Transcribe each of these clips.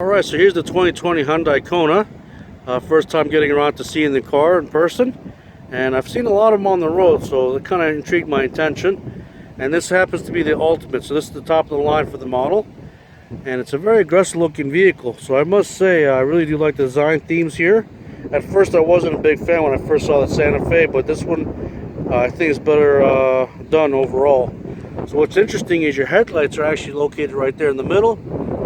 Alright, so here's the 2020 Hyundai Kona. First time getting around to seeing the car in person. And I've seen a lot of them on the road, so it kind of intrigued my attention. And this happens to be the Ultimate, so this is the top of the line for the model. And it's a very aggressive looking vehicle, so I must say I really do like the design themes here. At first I wasn't a big fan when I first saw the Santa Fe, but this one I think is better done overall. So what's interesting is your headlights are actually located right there in the middle.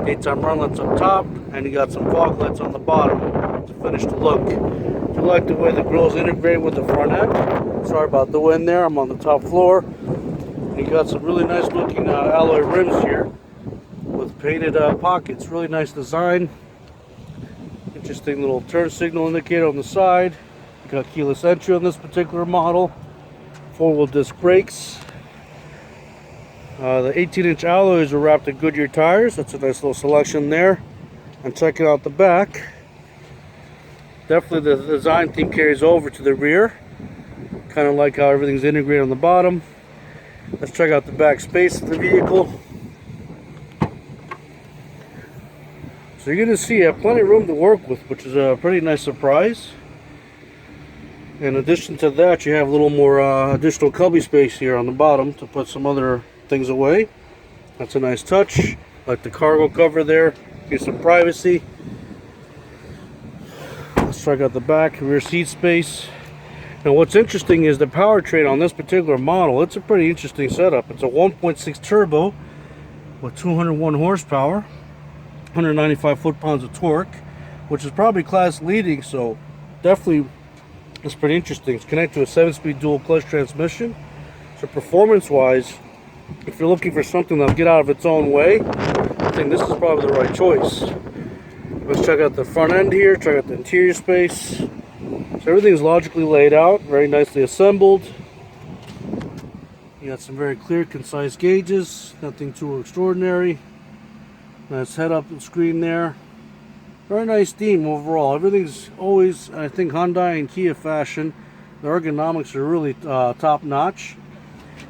Daytime run lights up top, and you got some fog lights on the bottom to finish the look. If you like the way the grille is integrated with the front end, sorry about the wind there, I'm on the top floor. You got some really nice looking alloy rims here with painted pockets. Really nice design. Interesting little turn signal indicator on the side. You got keyless entry on this particular model. 4-wheel disc brakes. The 18-inch alloys are wrapped in Goodyear tires. That's a nice little selection there. And checking out the back, definitely the design theme carries over to the rear. Kind of like how everything's integrated on the bottom. Let's check out the back space of the vehicle. So you're going to see plenty of room to work with, which is a pretty nice surprise. In addition to that, you have a little more additional cubby space here on the bottom to put some other things away. That's a nice touch. Like the cargo cover there, get some privacy. Let's check out the back, rear seat space. Now what's interesting is the powertrain on this particular model. It's a pretty interesting setup. It's a 1.6 turbo with 201 horsepower, 195 foot-pounds of torque, which is probably class leading, so definitely it's pretty interesting. It's connected to a 7-speed dual clutch transmission. So performance-wise, if you're looking for something that'll get out of its own way, I think this is probably the right choice. Let's check out the front end here, check out the interior space. So everything's logically laid out, very nicely assembled. You got some very clear, concise gauges, nothing too extraordinary. Nice head-up screen there. Very nice theme overall. Everything's always, I think, Hyundai and Kia fashion. The ergonomics are really top-notch.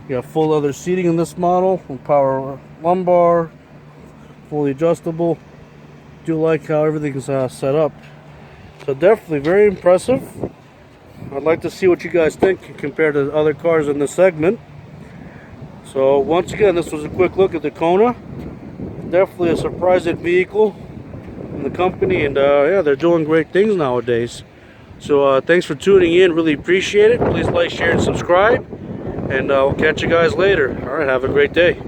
You have full leather seating in this model, power lumbar, fully adjustable. Do like how everything's set up. So definitely very impressive. I'd like to see what you guys think compared to other cars in this segment. So once again, this was a quick look at the Kona. Definitely a surprising vehicle in the company, and yeah, they're doing great things nowadays. So thanks for tuning in, really appreciate it. Please like, share, and subscribe, and I'll catch you guys later. All right, have a great day.